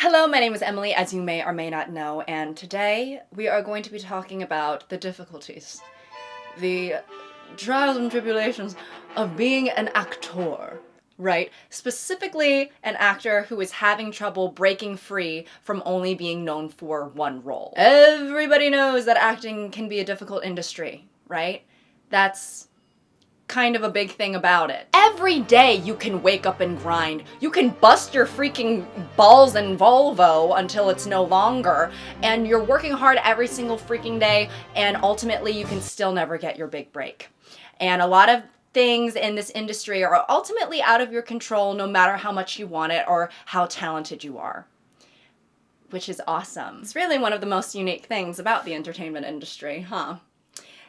Hello, my name is Emily, as you may or may not know, and today we are going to be talking about the difficulties, the trials and tribulations of being an actor, right? Specifically, an actor who is having trouble breaking free from only being known for one role. Everybody knows that acting can be a difficult industry, right? That's kind of a big thing about it. Every day you can wake up and grind. You can bust your freaking balls and Volvo until it's no longer, and you're working hard every single freaking day, and ultimately you can still never get your big break. And a lot of things in this industry are ultimately out of your control no matter how much you want it or how talented you are. Which is awesome. It's really one of the most unique things about the entertainment industry, huh?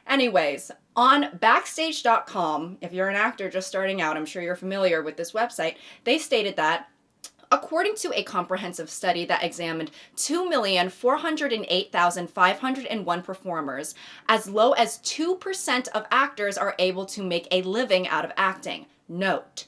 Anyways, on Backstage.com, if you're an actor just starting out, I'm sure you're familiar with this website, they stated that according to a comprehensive study that examined 2,408,501 performers, as low as 2% of actors are able to make a living out of acting. Note,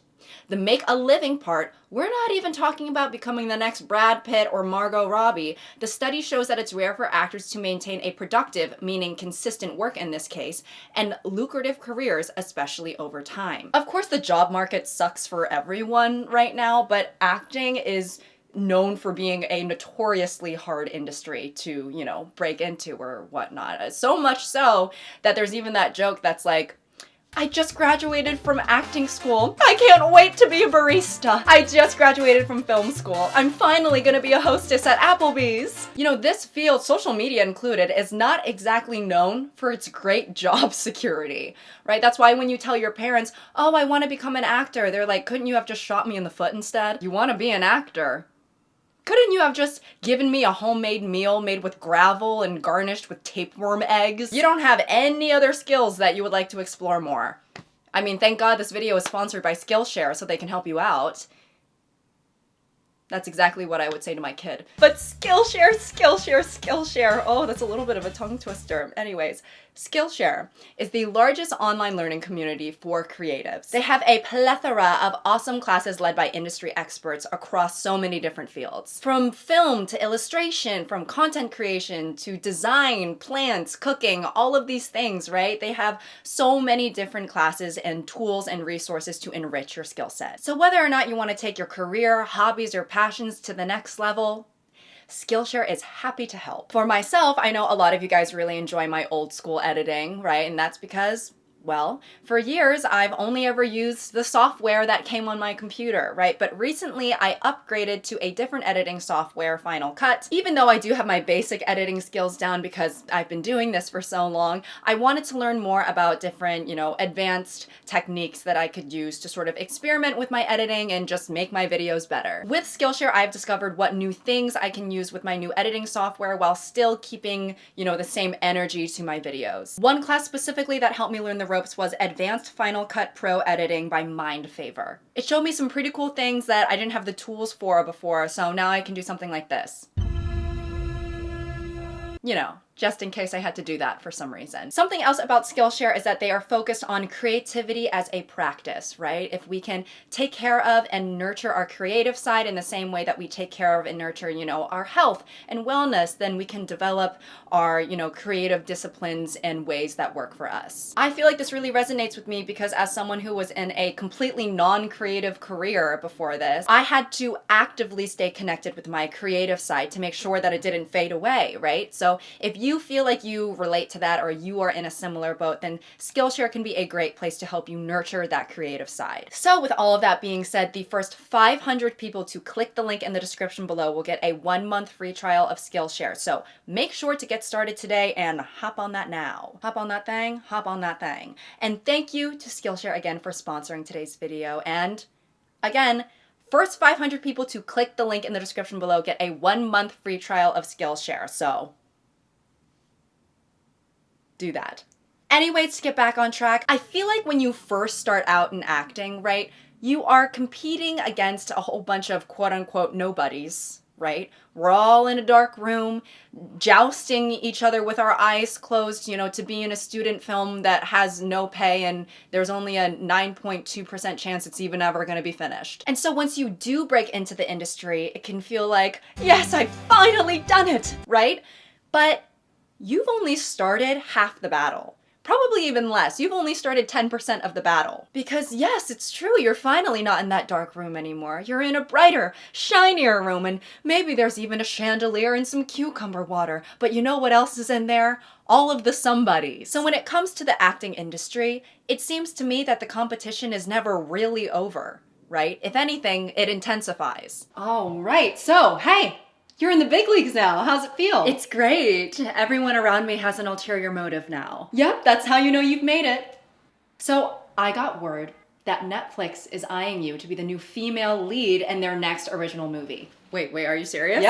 the make a living part, we're not even talking about becoming the next Brad Pitt or Margot Robbie. The study shows that it's rare for actors to maintain a productive, meaning consistent work in this case, and lucrative careers, especially over time. Of course, the job market sucks for everyone right now, but acting is known for being a notoriously hard industry to, break into or whatnot. So much so that there's even that joke that's like, I just graduated from acting school. I can't wait to be a barista. I just graduated from film school. I'm finally gonna be a hostess at Applebee's. This field, social media included, is not exactly known for its great job security, right? That's why when you tell your parents, oh, I wanna become an actor, they're like, couldn't you have just shot me in the foot instead? You wanna be an actor? Couldn't you have just given me a homemade meal made with gravel and garnished with tapeworm eggs? You don't have any other skills that you would like to explore more. I mean, thank God this video is sponsored by Skillshare so they can help you out. That's exactly what I would say to my kid. But Skillshare, Skillshare, Skillshare. Oh, that's a little bit of a tongue twister. Anyways, Skillshare is the largest online learning community for creatives. They have a plethora of awesome classes led by industry experts across so many different fields. From film to illustration, from content creation to design, plants, cooking, all of these things, right? They have so many different classes and tools and resources to enrich your skill set. So whether or not you want to take your career, hobbies, or passions to the next level, Skillshare is happy to help. For myself, I know a lot of you guys really enjoy my old school editing, right? And that's because, well, for years, I've only ever used the software that came on my computer, right? But recently, I upgraded to a different editing software, Final Cut. Even though I do have my basic editing skills down because I've been doing this for so long, I wanted to learn more about different, advanced techniques that I could use to sort of experiment with my editing and just make my videos better. With Skillshare, I've discovered what new things I can use with my new editing software while still keeping, the same energy to my videos. One class specifically that helped me learn the ropes was Advanced Final Cut Pro Editing by MindFavor. It showed me some pretty cool things that I didn't have the tools for before, so now I can do something like this. Just in case I had to do that for some reason. Something else about Skillshare is that they are focused on creativity as a practice, right? If we can take care of and nurture our creative side in the same way that we take care of and nurture, our health and wellness, then we can develop our, creative disciplines in ways that work for us. I feel like this really resonates with me because as someone who was in a completely non-creative career before this, I had to actively stay connected with my creative side to make sure that it didn't fade away, right? So if you feel like you relate to that or you are in a similar boat, then Skillshare can be a great place to help you nurture that creative side. So with all of that being said, the first 500 people to click the link in the description below will get a 1-month free trial of Skillshare. So make sure to get started today and hop on that now. Hop on that thing, hop on that thing. And thank you to Skillshare again for sponsoring today's video. And again, first 500 people to click the link in the description below get a 1-month free trial of Skillshare. So do that. Anyways, to get back on track, I feel like when you first start out in acting, right, you are competing against a whole bunch of quote unquote nobodies, right? We're all in a dark room, jousting each other with our eyes closed, to be in a student film that has no pay, and there's only a 9.2% chance it's even ever going to be finished. And so once you do break into the industry, it can feel like, yes, I've finally done it, right? But you've only started half the battle. Probably even less. You've only started 10% of the battle. Because yes, it's true, you're finally not in that dark room anymore. You're in a brighter, shinier room, and maybe there's even a chandelier and some cucumber water. But you know what else is in there? All of the somebodies. So when it comes to the acting industry, it seems to me that the competition is never really over, right? If anything, it intensifies. All right, so hey, you're in the big leagues now. How's it feel? It's great. Everyone around me has an ulterior motive now. Yep, that's how you know you've made it. So I got word that Netflix is eyeing you to be the new female lead in their next original movie. Wait, are you serious?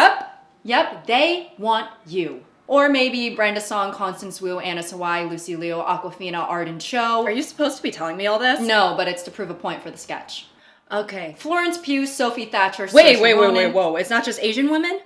Yep, they want you. Or maybe Brenda Song, Constance Wu, Anna Sawai, Lucy Liu, Awkwafina, Arden Cho. Are you supposed to be telling me all this? No, but it's to prove a point for the sketch. Okay. Florence Pugh, Sophie Thatcher, Wait, whoa. It's not just Asian women?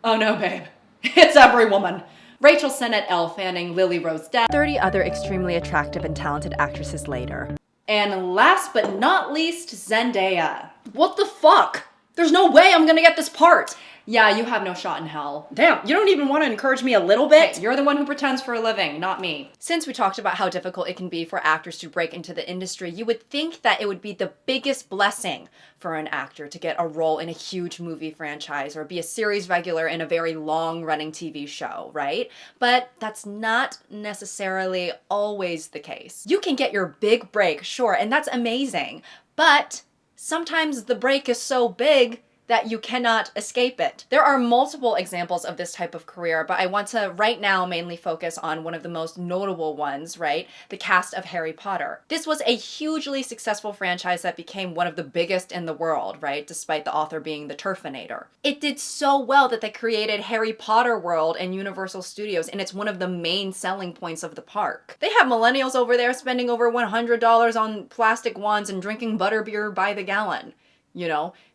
Oh no, babe. It's every woman. Rachel Sennett, Elle Fanning, Lily Rose Depp, 30 other extremely attractive and talented actresses later. And last but not least, Zendaya. What the fuck? There's no way I'm gonna get this part. Yeah, you have no shot in hell. Damn, you don't even want to encourage me a little bit? Hey, you're the one who pretends for a living, not me. Since we talked about how difficult it can be for actors to break into the industry, you would think that it would be the biggest blessing for an actor to get a role in a huge movie franchise or be a series regular in a very long-running TV show, right? But that's not necessarily always the case. You can get your big break, sure, and that's amazing, but sometimes the break is so big that you cannot escape it. There are multiple examples of this type of career, but I want to right now mainly focus on one of the most notable ones, right? The cast of Harry Potter. This was a hugely successful franchise that became one of the biggest in the world, right? Despite the author being the Turfinator. It did so well that they created Harry Potter World and Universal Studios, and it's one of the main selling points of the park. They have millennials over there spending over $100 on plastic wands and drinking butterbeer by the gallon.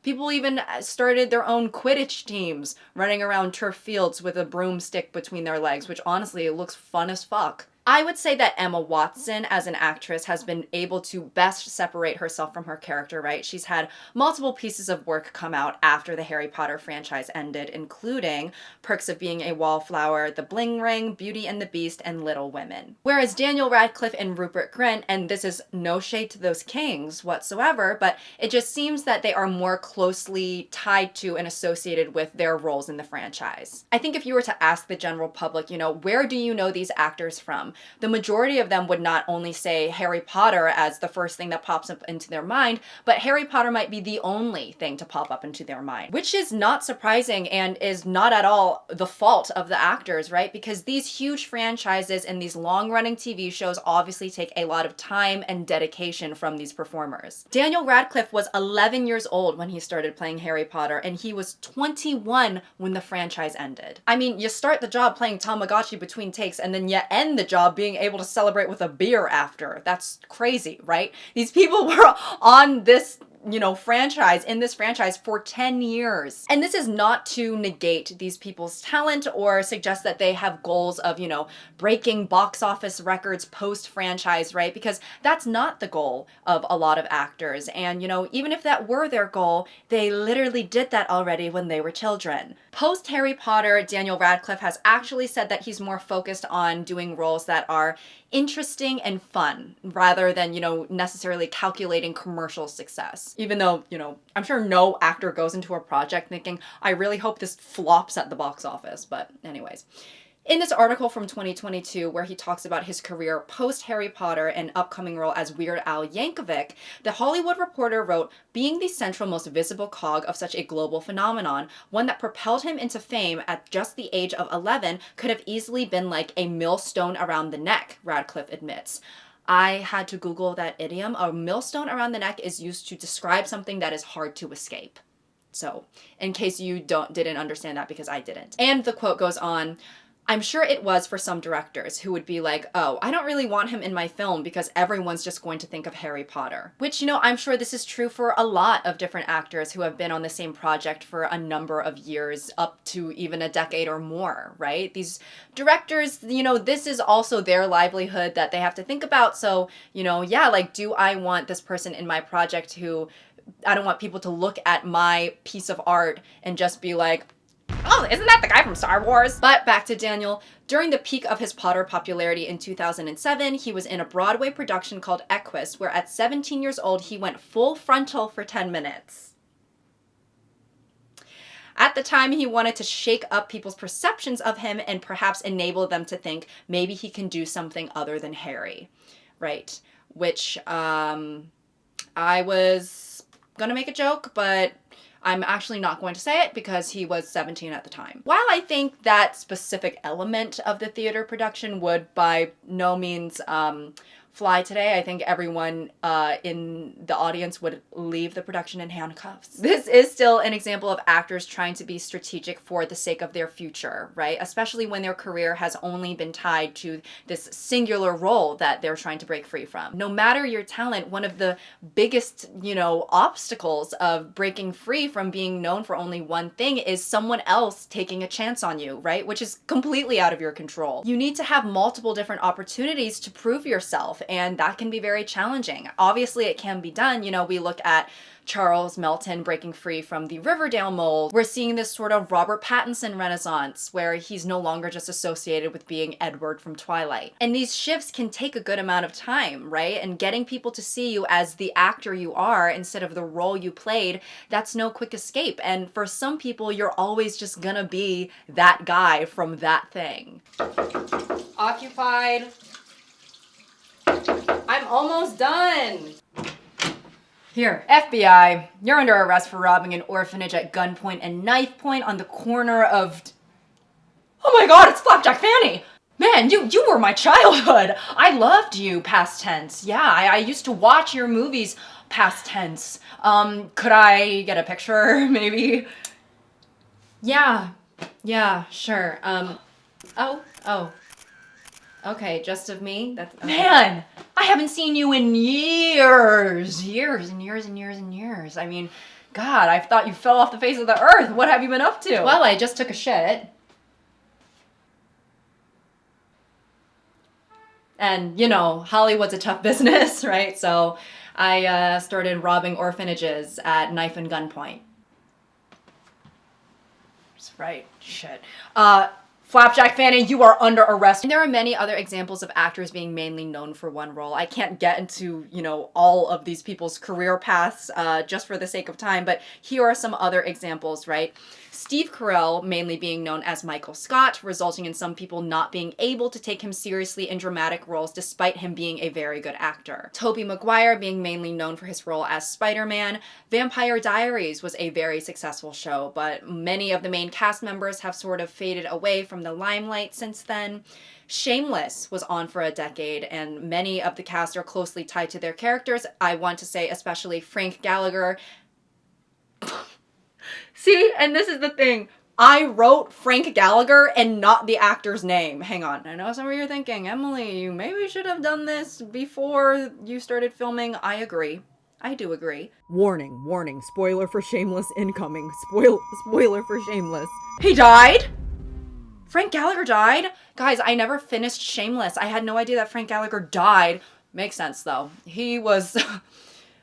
People even started their own Quidditch teams, running around turf fields with a broomstick between their legs, which honestly, it looks fun as fuck. I would say that Emma Watson, as an actress, has been able to best separate herself from her character, right? She's had multiple pieces of work come out after the Harry Potter franchise ended, including Perks of Being a Wallflower, The Bling Ring, Beauty and the Beast, and Little Women. Whereas Daniel Radcliffe and Rupert Grint, and this is no shade to those kings whatsoever, but it just seems that they are more closely tied to and associated with their roles in the franchise. I think if you were to ask the general public, where do you know these actors from? The majority of them would not only say Harry Potter as the first thing that pops up into their mind, but Harry Potter might be the only thing to pop up into their mind, which is not surprising and is not at all the fault of the actors, right? Because these huge franchises and these long-running TV shows obviously take a lot of time and dedication from these performers. Daniel Radcliffe was 11 years old when he started playing Harry Potter, and he was 21 when the franchise ended. I mean, you start the job playing Tamagotchi between takes, and then you end the job being able to celebrate with a beer after. That's crazy, right? These people were on this in this franchise for 10 years. And this is not to negate these people's talent or suggest that they have goals of, breaking box office records post-franchise, right? Because that's not the goal of a lot of actors. And, even if that were their goal, they literally did that already when they were children. Post Harry Potter, Daniel Radcliffe has actually said that he's more focused on doing roles that are interesting and fun rather than, necessarily calculating commercial success. Even though, I'm sure no actor goes into a project thinking, I really hope this flops at the box office. But anyways. In this article from 2022, where he talks about his career post-Harry Potter and upcoming role as Weird Al Yankovic, The Hollywood Reporter wrote, being the central most visible cog of such a global phenomenon, one that propelled him into fame at just the age of 11 could have easily been like a millstone around the neck, Radcliffe admits. I had to Google that idiom. A millstone around the neck is used to describe something that is hard to escape. So, in case you didn't understand that, because I didn't. And the quote goes on, I'm sure it was for some directors who would be like, oh, I don't really want him in my film because everyone's just going to think of Harry Potter. Which, you know, I'm sure this is true for a lot of different actors who have been on the same project for a number of years, up to even a decade or more, right? These directors, you know, this is also their livelihood that they have to think about. So, you know, yeah, like, do I want this person in my project who, I don't want people to look at my piece of art and just be like, oh, isn't that the guy from Star Wars? But back to Daniel. During the peak of his Potter popularity in 2007, he was in a Broadway production called Equus, where at 17 years old, he went full frontal for 10 minutes. At the time, he wanted to shake up people's perceptions of him and perhaps enable them to think maybe he can do something other than Harry, right? Which, I was gonna make a joke, but I'm actually not going to say it because he was 17 at the time. While I think that specific element of the theater production would by no means fly today, I think everyone in the audience would leave the production in handcuffs. This is still an example of actors trying to be strategic for the sake of their future, right? Especially when their career has only been tied to this singular role that they're trying to break free from. No matter your talent, one of the biggest, you know, obstacles of breaking free from being known for only one thing is someone else taking a chance on you, right? Which is completely out of your control. You need to have multiple different opportunities to prove yourself, and that can be very challenging. Obviously, it can be done. You know, we look at Charles Melton breaking free from the Riverdale mold. We're seeing this sort of Robert Pattinson renaissance where he's no longer just associated with being Edward from Twilight. And these shifts can take a good amount of time, right? And getting people to see you as the actor you are instead of the role you played, that's no quick escape. And for some people, you're always just gonna be that guy from that thing. Occupied. I'm almost done. Here, FBI, you're under arrest for robbing an orphanage at gunpoint and knife point on the corner of... Oh my god, it's Flapjack Fanny! Man, you were my childhood! I loved you, past tense. Yeah, I used to watch your movies, past tense. Could I get a picture, maybe? Yeah, sure. Oh. Okay, just of me? That's okay. Man, I haven't seen you in years. I mean, God, I thought you fell off the face of the earth. What have you been up to? Well, I just took a shit. And, you know, Hollywood's a tough business, right? So I started robbing orphanages at knife and gunpoint. That's right, shit. Flapjack Fanny, you are under arrest. And there are many other examples of actors being mainly known for one role. I can't get into, you know, all of these people's career paths just for the sake of time, but here are some other examples, right? Steve Carell mainly being known as Michael Scott, resulting in some people not being able to take him seriously in dramatic roles despite him being a very good actor. Tobey Maguire being mainly known for his role as Spider-Man. Vampire Diaries was a very successful show, but many of the main cast members have sort of faded away from the limelight since then. Shameless was on for a decade, and many of the cast are closely tied to their characters. I want to say especially Frank Gallagher. See, and this is the thing. I wrote Frank Gallagher and not the actor's name. Hang on. I know some of you are thinking, Emily, you maybe should have done this before you started filming. I agree. I do agree. Warning, spoiler for Shameless incoming. Spoiler for Shameless. He died? Frank Gallagher died? Guys, I never finished Shameless. I had no idea that Frank Gallagher died. Makes sense, though. He was...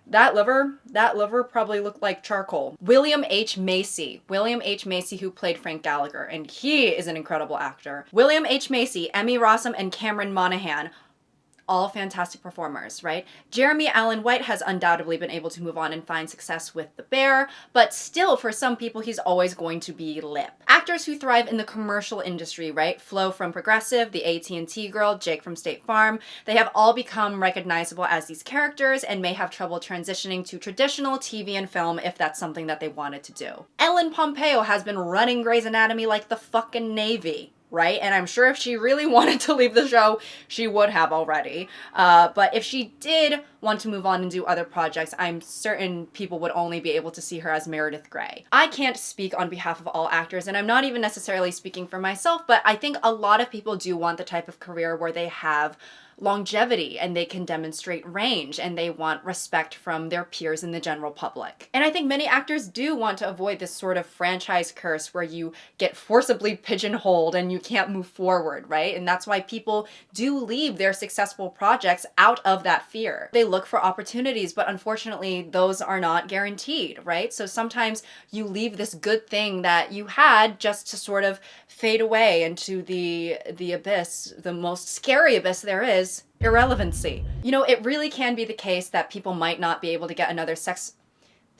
That liver probably looked like charcoal. William H. Macy, who played Frank Gallagher, and he is an incredible actor. William H. Macy, Emmy Rossum, and Cameron Monaghan, all fantastic performers, right? Jeremy Allen White has undoubtedly been able to move on and find success with The Bear, but still, for some people, he's always going to be lip. Actors who thrive in the commercial industry, right? Flo from Progressive, the AT&T girl, Jake from State Farm, they have all become recognizable as these characters and may have trouble transitioning to traditional TV and film if that's something that they wanted to do. Ellen Pompeo has been running Grey's Anatomy like the fucking Navy. right? And I'm sure if she really wanted to leave the show, she would have already. But if she did want to move on and do other projects, I'm certain people would only be able to see her as Meredith Grey. I can't speak on behalf of all actors, and I'm not even necessarily speaking for myself, but I think a lot of people do want the type of career where they have longevity and they can demonstrate range and they want respect from their peers in the general public. And I think many actors do want to avoid this sort of franchise curse where you get forcibly pigeonholed and you can't move forward, right? And that's why people do leave their successful projects out of that fear. They look for opportunities, but unfortunately those are not guaranteed, right? So sometimes you leave this good thing that you had just to sort of fade away into the abyss, the most scary abyss there is, irrelevancy. You know, it really can be the case that people might not be able to get another sex.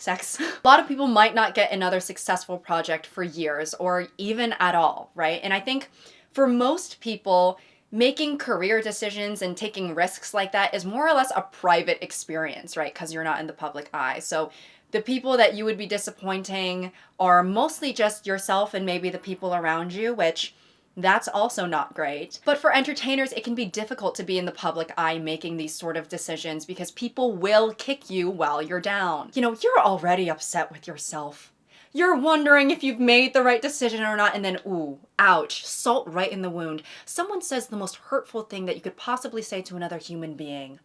A lot of people might not get another successful project for years or even at all, right? And I think for most people, making career decisions and taking risks like that is more or less a private experience, right? Because you're not in the public eye. So the people that you would be disappointing are mostly just yourself and maybe the people around you, which that's also not great. But for entertainers, it can be difficult to be in the public eye making these sort of decisions because people will kick you while you're down. You know, you're already upset with yourself. You're wondering if you've made the right decision or not, and then, ooh, ouch, salt right in the wound. Someone says the most hurtful thing that you could possibly say to another human being.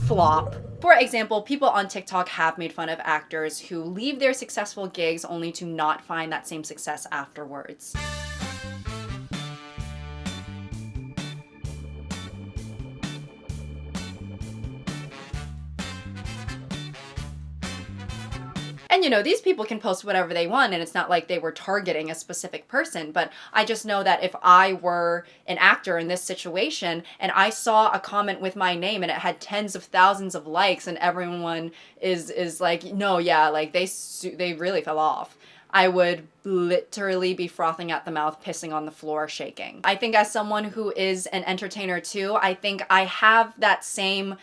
Flop. For example, people on TikTok have made fun of actors who leave their successful gigs only to not find that same success afterwards. And you know, these people can post whatever they want and it's not like they were targeting a specific person, but I just know that if I were an actor in this situation and I saw a comment with my name and it had tens of thousands of likes and everyone is like, no, yeah, like they really fell off, I would literally be frothing at the mouth, pissing on the floor, shaking. I think as someone who is an entertainer too, I think I have that same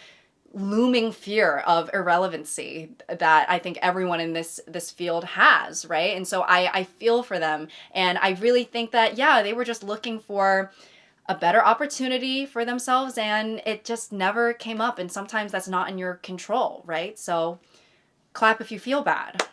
looming fear of irrelevancy that I think everyone in this field has, right? And so I feel for them. And I really think that, yeah, they were just looking for a better opportunity for themselves and it just never came up. And sometimes that's not in your control, right? So clap if you feel bad.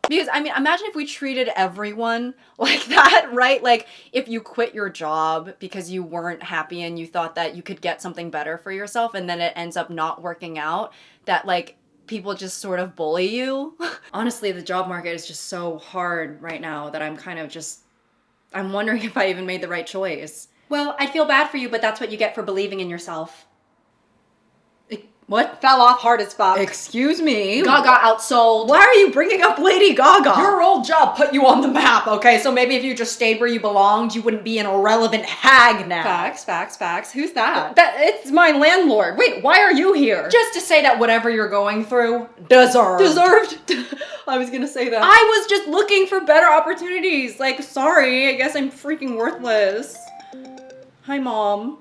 Because, I mean, imagine if we treated everyone like that, right? Like, if you quit your job because you weren't happy and you thought that you could get something better for yourself and then it ends up not working out, that, like, people just sort of bully you. Honestly, the job market is just so hard right now that I'm kind of just, I'm wondering if I even made the right choice. Well, I feel bad for you, but that's what you get for believing in yourself. What? Fell off hard as fuck. Excuse me? Gaga outsold. Why are you bringing up Lady Gaga? Your old job put you on the map, okay? So maybe if you just stayed where you belonged, you wouldn't be an irrelevant hag now. Facts. Who's that? It's my landlord. Wait, why are you here? Just to say that whatever you're going through, deserved. I was gonna say that. I was just looking for better opportunities. Like, sorry, I guess I'm freaking worthless. Hi, Mom.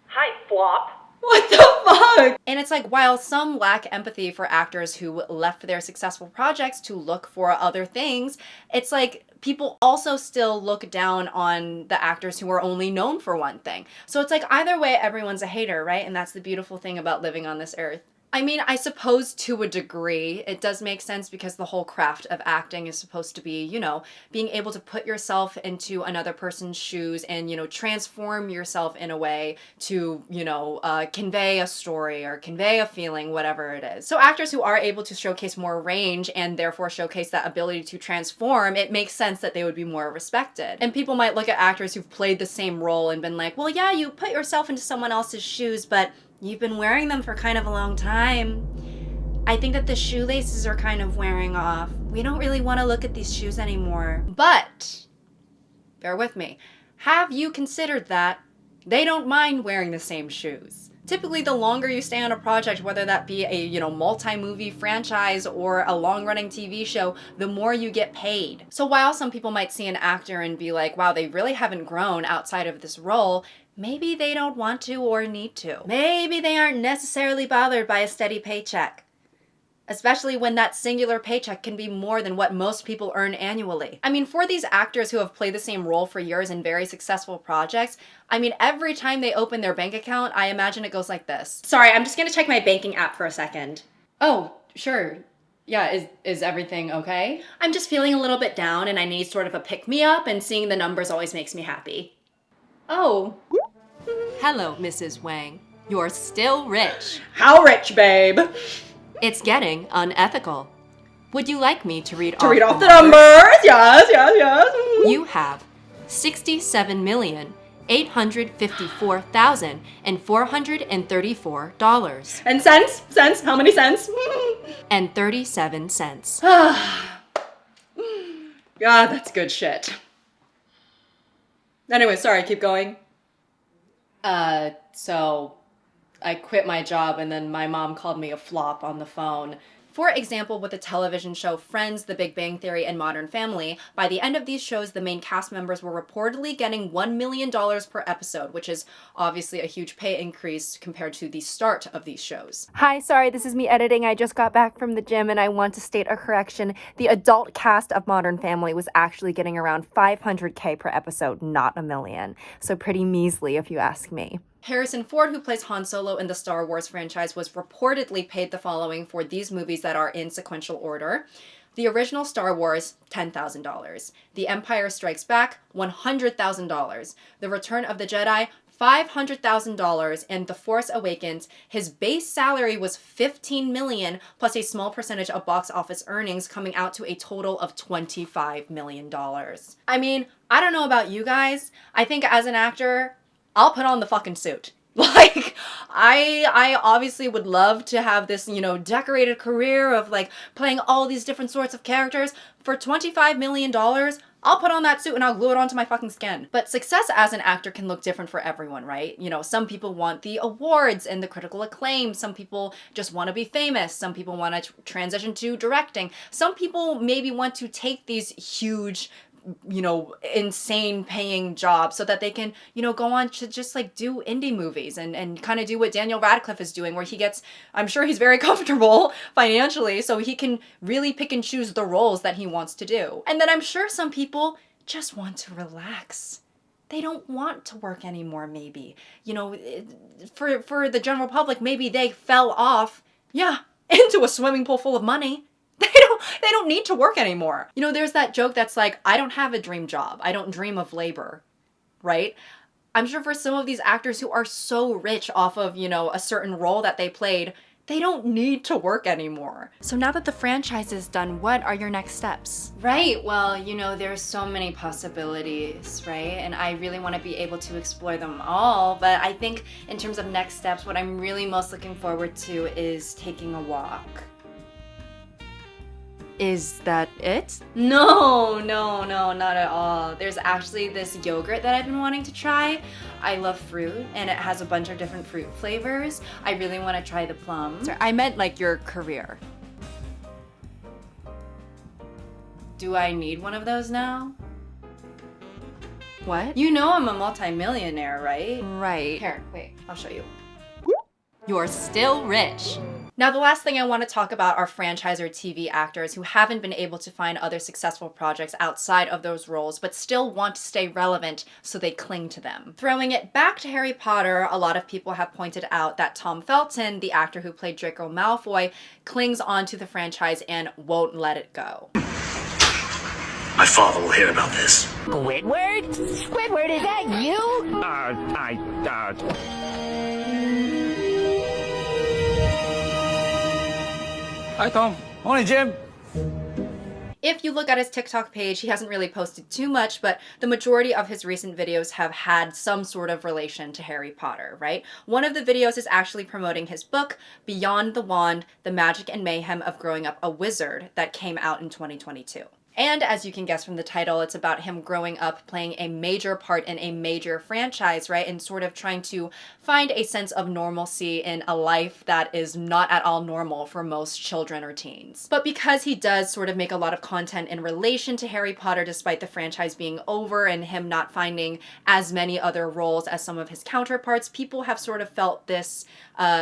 Hi, Flop. What the fuck? And it's like, while some lack empathy for actors who left their successful projects to look for other things, it's like people also still look down on the actors who are only known for one thing. So it's like either way, everyone's a hater, right? And that's the beautiful thing about living on this earth. I mean, I suppose to a degree, it does make sense because the whole craft of acting is supposed to be, you know, being able to put yourself into another person's shoes and, you know, transform yourself in a way to, you know, convey a story or convey a feeling, whatever it is. So actors who are able to showcase more range and therefore showcase that ability to transform, it makes sense that they would be more respected. And people might look at actors who've played the same role and been like, well, yeah, you put yourself into someone else's shoes, but you've been wearing them for kind of a long time. I think that the shoelaces are kind of wearing off. We don't really want to look at these shoes anymore. But, bear with me, have you considered that they don't mind wearing the same shoes? Typically, the longer you stay on a project, whether that be a, you know, multi-movie franchise or a long-running TV show, the more you get paid. So while some people might see an actor and be like, wow, they really haven't grown outside of this role, maybe they don't want to or need to. Maybe they aren't necessarily bothered by a steady paycheck. Especially when that singular paycheck can be more than what most people earn annually. I mean, for these actors who have played the same role for years in very successful projects, I mean, every time they open their bank account, I imagine it goes like this. Sorry, I'm just gonna check my banking app for a second. Oh, sure. Yeah, is everything okay? I'm just feeling a little bit down and I need sort of a pick-me-up, and seeing the numbers always makes me happy. Oh. Hello, Mrs. Wang. You're still rich. How rich, babe? It's getting unethical. Would you like me to read Off the numbers? Yes. You have $67,854,434. And cents? How many cents? And 37 cents. God, that's good shit. Anyway, sorry, keep going. So I quit my job and then my mom called me a flop on the phone. For example, with the television show Friends, The Big Bang Theory, and Modern Family, by the end of these shows, the main cast members were reportedly getting $1 million per episode, which is obviously a huge pay increase compared to the start of these shows. Hi, sorry, this is me editing. I just got back from the gym and I want to state a correction. The adult cast of Modern Family was actually getting around $500K per episode, not $1 million. So pretty measly if you ask me. Harrison Ford, who plays Han Solo in the Star Wars franchise, was reportedly paid the following for these movies that are in sequential order. The original Star Wars, $10,000. The Empire Strikes Back, $100,000. The Return of the Jedi, $500,000. And The Force Awakens, his base salary was $15 million, plus a small percentage of box office earnings, coming out to a total of $25 million. I mean, I don't know about you guys. I think as an actor, I'll put on the fucking suit. Like, I obviously would love to have this, decorated career of like playing all these different sorts of characters. For $25 million, I'll put on that suit and I'll glue it onto my fucking skin. But success as an actor can look different for everyone, right? Some people want the awards and the critical acclaim. Some people just want to be famous. Some people want to transition to directing. Some people maybe want to take these huge, insane paying jobs so that they can, go on to just like do indie movies and kind of do what Daniel Radcliffe is doing, where he gets, I'm sure he's very comfortable financially, so he can really pick and choose the roles that he wants to do. And then I'm sure some people just want to relax. They don't want to work anymore, maybe. For the general public, maybe they fell off, into a swimming pool full of money. They don't need to work anymore. There's that joke that's like, I don't have a dream job. I don't dream of labor, right? I'm sure for some of these actors who are so rich off of, a certain role that they played, they don't need to work anymore. So now that the franchise is done, what are your next steps? Right, well, there's so many possibilities, right? And I really want to be able to explore them all. But I think in terms of next steps, what I'm really most looking forward to is taking a walk. Is that it? No, not at all. There's actually this yogurt that I've been wanting to try. I love fruit, and it has a bunch of different fruit flavors. I really want to try the plum. Sorry, I meant like your career. Do I need one of those now? What? I'm a multimillionaire, right? Right. Here, wait, I'll show you. You're still rich. Now, the last thing I want to talk about are franchise or TV actors who haven't been able to find other successful projects outside of those roles, but still want to stay relevant, so they cling to them. Throwing it back to Harry Potter, a lot of people have pointed out that Tom Felton, the actor who played Draco Malfoy, clings onto the franchise and won't let it go. My father will hear about this. Squidward? Squidward, is that you? Hi, Tom. Morning, Jim. If you look at his TikTok page, he hasn't really posted too much, but the majority of his recent videos have had some sort of relation to Harry Potter, right? One of the videos is actually promoting his book, Beyond the Wand, The Magic and Mayhem of Growing Up a Wizard, that came out in 2022. And as you can guess from the title, it's about him growing up playing a major part in a major franchise, right? And sort of trying to find a sense of normalcy in a life that is not at all normal for most children or teens. But because he does sort of make a lot of content in relation to Harry Potter, despite the franchise being over and him not finding as many other roles as some of his counterparts, people have sort of felt this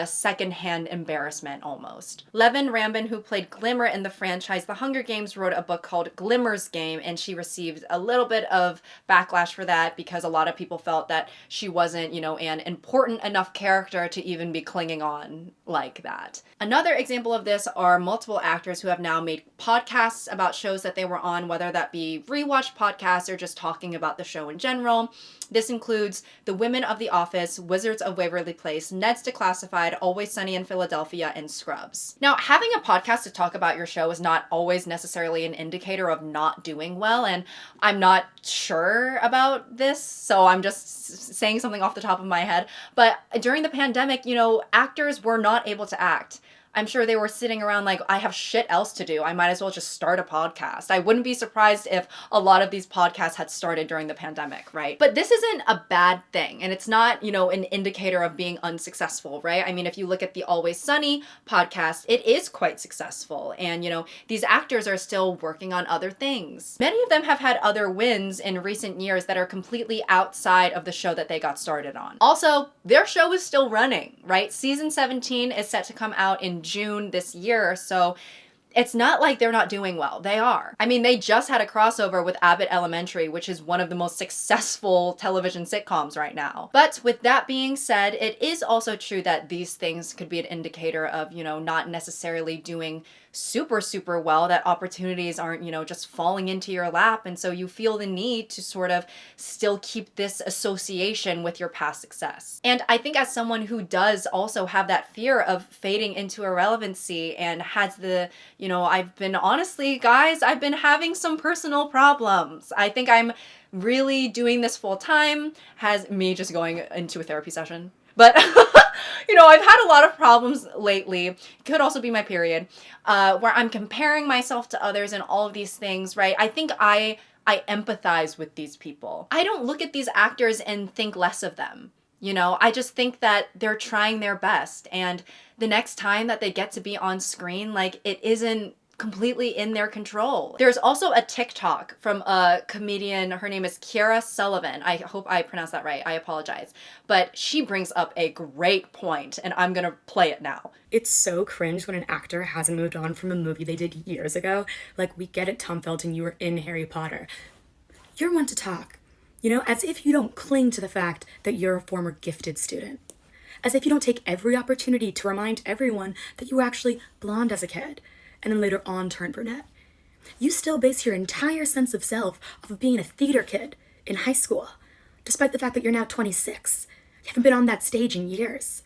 secondhand embarrassment almost. Levin Rambin, who played Glimmer in the franchise The Hunger Games, wrote a book called Glimmer's Game, and she received a little bit of backlash for that because a lot of people felt that she wasn't, an important enough character to even be clinging on like that. Another example of this are multiple actors who have now made podcasts about shows that they were on, whether that be rewatch podcasts or just talking about the show in general. This includes The Women of the Office, Wizards of Waverly Place, Ned's Declassified, Always Sunny in Philadelphia, and Scrubs. Now, having a podcast to talk about your show is not always necessarily an indicator of not doing well, and I'm not sure about this, so I'm just saying something off the top of my head. But during the pandemic, actors were not able to act. I'm sure they were sitting around like, I have shit else to do. I might as well just start a podcast. I wouldn't be surprised if a lot of these podcasts had started during the pandemic, right? But this isn't a bad thing. And it's not, an indicator of being unsuccessful, right? I mean, if you look at the Always Sunny podcast, it is quite successful. And, these actors are still working on other things. Many of them have had other wins in recent years that are completely outside of the show that they got started on. Also, their show is still running, right? Season 17 is set to come out in June this year, so it's not like they're not doing well. They are. I mean, they just had a crossover with Abbott Elementary, which is one of the most successful television sitcoms right now. But with that being said, it is also true that these things could be an indicator of, not necessarily doing super well, that opportunities aren't, just falling into your lap. And so you feel the need to sort of still keep this association with your past success. And I think as someone who does also have that fear of fading into irrelevancy and has the, I've been having some personal problems. I think I'm really doing this full time, has me just going into a therapy session. But, I've had a lot of problems lately. It could also be my period, where I'm comparing myself to others and all of these things, right? I think I empathize with these people. I don't look at these actors and think less of them. I just think that they're trying their best. And the next time that they get to be on screen, it isn't completely in their control. There's also a TikTok from a comedian. Her name is Kiara Sullivan. I hope I pronounced that right. I apologize. But she brings up a great point, and I'm gonna play it now. It's so cringe when an actor hasn't moved on from a movie they did years ago. We get it, Tom Felton, you were in Harry Potter. You're one to talk. As if you don't cling to the fact that you're a former gifted student. As if you don't take every opportunity to remind everyone that you were actually blonde as a kid, and then later on turn brunette. You still base your entire sense of self off of being a theater kid in high school, despite the fact that you're now 26. You haven't been on that stage in years.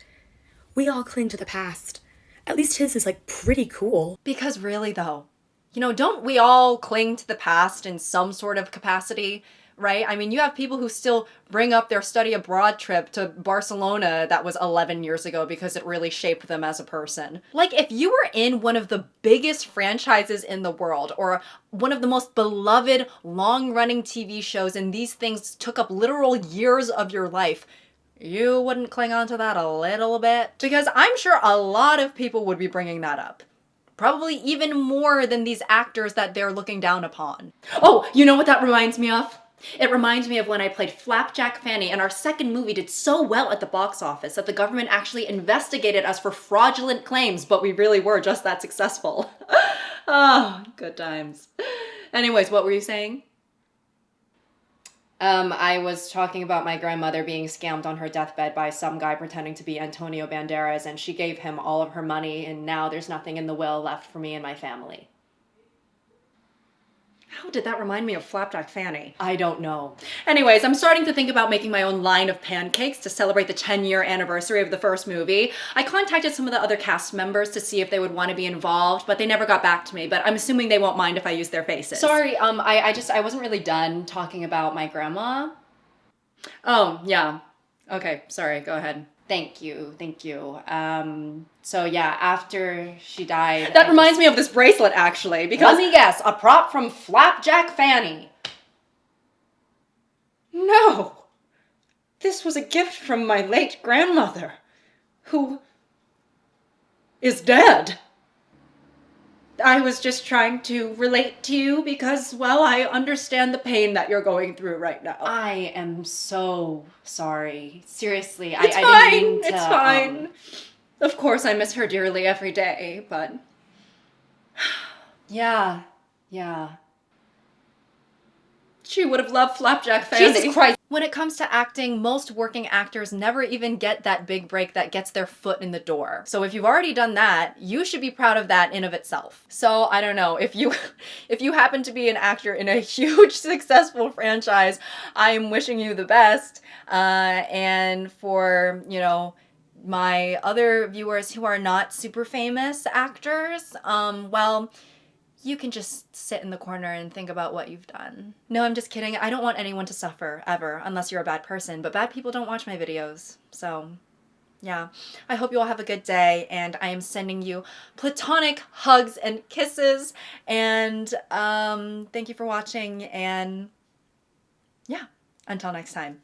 We all cling to the past. At least his is pretty cool. Because really though, don't we all cling to the past in some sort of capacity? Right? I mean, you have people who still bring up their study abroad trip to Barcelona that was 11 years ago because it really shaped them as a person. If you were in one of the biggest franchises in the world or one of the most beloved long-running TV shows and these things took up literal years of your life, you wouldn't cling on to that a little bit? Because I'm sure a lot of people would be bringing that up. Probably even more than these actors that they're looking down upon. Oh, you know what that reminds me of? It reminds me of when I played Flapjack Fanny and our second movie did so well at the box office that the government actually investigated us for fraudulent claims, but we really were just that successful. Oh, good times. Anyways, what were you saying? I was talking about my grandmother being scammed on her deathbed by some guy pretending to be Antonio Banderas, and she gave him all of her money, and now there's nothing in the will left for me and my family. How did that remind me of Flapjack Fanny? I don't know. Anyways, I'm starting to think about making my own line of pancakes to celebrate the 10-year anniversary of the first movie. I contacted some of the other cast members to see if they would want to be involved, but they never got back to me, but I'm assuming they won't mind if I use their faces. Sorry, I wasn't really done talking about my grandma. Oh, yeah. Okay, sorry, go ahead. Thank you, thank you. So yeah, after she died... That reminds me of this bracelet, actually, because... Let me guess, a prop from Flapjack Fanny. No! This was a gift from my late grandmother, who is dead. I was just trying to relate to you because, well, I understand the pain that you're going through right now. I am so sorry. Seriously, It's I fine, didn't mean to... it's fine. Of course, I miss her dearly every day, but... Yeah. She would have loved Flapjack Fanny. Jesus Christ. When it comes to acting, most working actors never even get that big break that gets their foot in the door. So if you've already done that, you should be proud of that in of itself. So I don't know, if you happen to be an actor in a huge successful franchise, I am wishing you the best. And for, you know, my other viewers who are not super famous actors, well, you can just sit in the corner and think about what you've done. No, I'm just kidding. I don't want anyone to suffer, ever, unless you're a bad person. But bad people don't watch my videos. So, yeah. I hope you all have a good day, and I am sending you platonic hugs and kisses. And thank you for watching, and yeah, until next time.